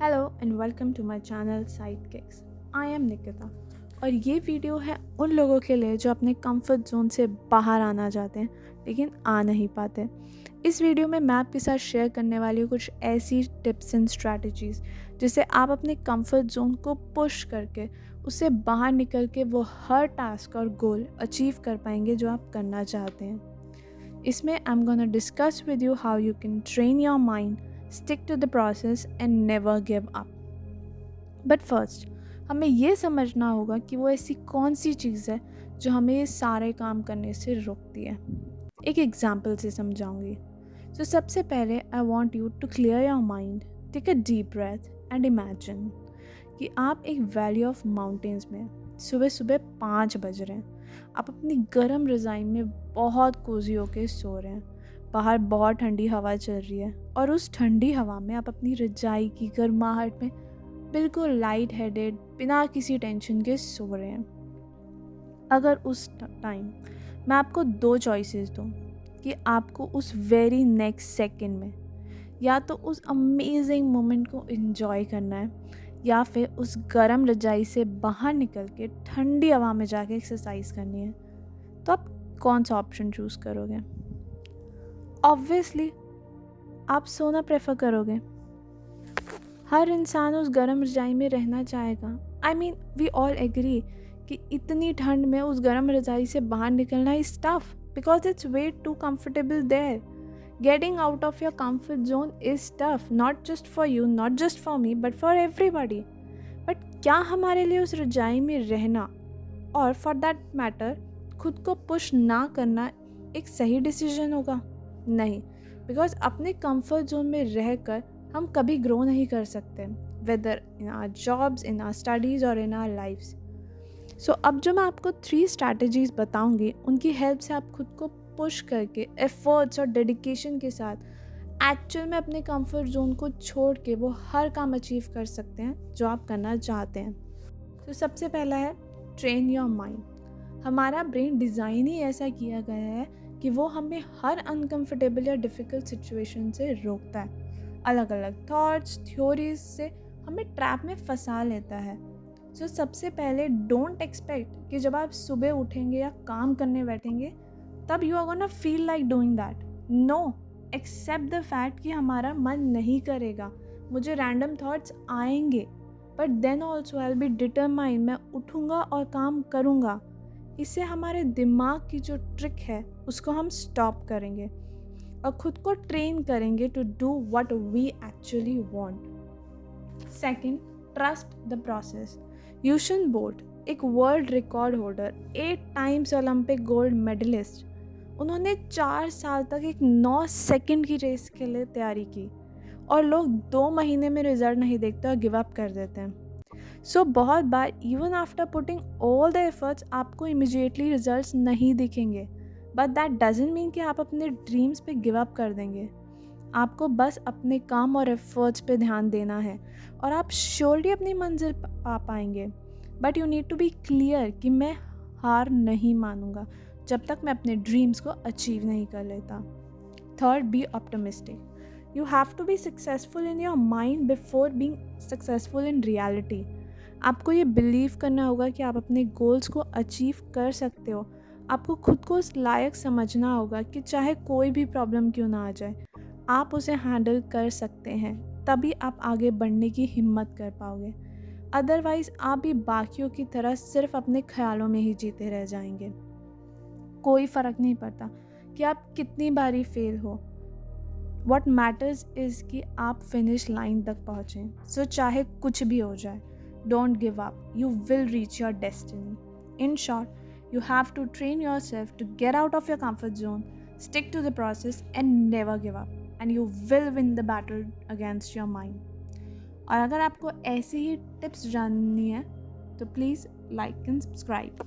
Hello and welcome to my channel side kicks. I am Nikita और ये video है उन लोगों के लिए जो अपने कंफर्ट जोन से बाहर आना चाहते हैं लेकिन आ नहीं पाते। इस वीडियो में मैं आपके साथ शेयर करने वाली हूँ कुछ ऐसी टिप्स एंड स्ट्रैटेजीज जिससे आप अपने कंफर्ट जोन को पुश करके उससे बाहर निकल के वो हर टास्क और गोल अचीव कर पाएंगे जो आप करना चाहते हैं। इसमें I am gonna discuss with you how you can train your mind, stick to the process and never give up. But first, हमें ये समझना होगा कि वो ऐसी कौन सी चीज़ है जो हमें ये सारे काम करने से रोकती है। एक एग्जाम्पल से समझाऊंगी। तो सबसे पहले I want you to clear your mind, take a deep breath and imagine कि आप एक वैली ऑफ माउंटेन्स में सुबह सुबह 5 बज रहे हैं। आप अपनी गर्म रज़ाई में बहुत कोजी होके सो रहे हैं। बाहर बहुत ठंडी हवा चल रही है और उस ठंडी हवा में आप अपनी रजाई की गर्माहट में बिल्कुल लाइट हेडेड बिना किसी टेंशन के सो रहे हैं। अगर उस टाइम मैं आपको 2 चॉइसेस दूँ कि आपको उस वेरी नेक्स्ट सेकंड में या तो उस अमेजिंग मोमेंट को एंजॉय करना है या फिर उस गर्म रजाई से बाहर निकल के ठंडी हवा में जाके एक्सरसाइज करनी है, तो आप कौन सा ऑप्शन चूज़ करोगे? ऑब्वियसली आप सोना प्रेफर करोगे। हर इंसान उस गर्म रजाई में रहना चाहेगा। I mean we all agree कि इतनी ठंड में उस गर्म रजाई से बाहर निकलना is tough because it's way too comfortable there. Getting out of your comfort zone is tough, not just for you, not just for me, but for everybody. But क्या हमारे लिए उस रजाई में रहना और फॉर दैट मैटर खुद को पुश ना करना एक सही डिसीजन होगा? नहीं, बिकॉज अपने कंफर्ट जोन में रहकर हम कभी ग्रो नहीं कर सकते, whether in our jobs, in our studies और इन आवर लाइफ्स। सो अब जो मैं आपको 3 स्ट्रैटेजीज बताऊंगी उनकी हेल्प से आप खुद को पुश करके एफर्ट्स और डेडिकेशन के साथ एक्चुअल में अपने कंफर्ट जोन को छोड़ के वो हर काम अचीव कर सकते हैं जो आप करना चाहते हैं। तो सबसे पहला है ट्रेन योर माइंड। हमारा ब्रेन डिज़ाइन ही ऐसा किया गया है कि वो हमें हर अनकंफर्टेबल या डिफ़िकल्ट सिचुएशन से रोकता है। अलग अलग थॉट्स, थ्योरीज से हमें ट्रैप में फंसा लेता है। सो सबसे पहले डोंट एक्सपेक्ट कि जब आप सुबह उठेंगे या काम करने बैठेंगे तब you are gonna feel like doing that. No, except the fact कि हमारा मन नहीं करेगा, मुझे रैंडम थॉट्स आएंगे, but then also I will be determined, मैं उठूँगा और काम करूँगा। इससे हमारे दिमाग की जो ट्रिक है उसको हम स्टॉप करेंगे और खुद को ट्रेन करेंगे to do what we actually want. Second, trust the process. Usain Bolt, एक world record holder, 8 times Olympic gold medalist, उन्होंने 4 साल तक एक 9 सेकंड की रेस के लिए तैयारी की और लोग 2 महीने में रिजल्ट नहीं देखते और गिव अप कर देते हैं। सो बहुत बार even after putting all the efforts आपको इमिजिएटली रिजल्ट्स नहीं दिखेंगे, बट दैट डजंट मीन कि आप अपने ड्रीम्स पे गिव अप कर देंगे। आपको बस अपने काम और एफर्ट्स पे ध्यान देना है और आप श्योरली अपनी मंजिल पा पाएंगे। But you need to be clear कि मैं हार नहीं मानूंगा जब तक मैं अपने ड्रीम्स को अचीव नहीं कर लेता। Third, be optimistic. You have to be successful in your mind before being successful in reality. आपको ये बिलीव करना होगा कि आप अपने गोल्स को अचीव कर सकते हो। आपको खुद को उस लायक समझना होगा कि चाहे कोई भी प्रॉब्लम क्यों ना आ जाए, आप उसे हैंडल कर सकते हैं, तभी आप आगे बढ़ने की हिम्मत कर पाओगे। अदरवाइज़ आप भी बाकियों की तरह सिर्फ अपने ख्यालों में ही जीते रह जाएंगे। कोई फ़र्क नहीं पड़ता कि आप कितनी बारी फेल हो, वॉट मैटर्स इज़ कि आप फिनिश लाइन तक पहुँचें। सो चाहे कुछ भी हो जाए, don't give up, you will reach your destiny. In short, you have to train yourself to get out of your comfort zone, stick to the process and never give up, and you will win the battle against your mind. और अगर आपको ऐसी ही tips जाननी है तो please like and subscribe.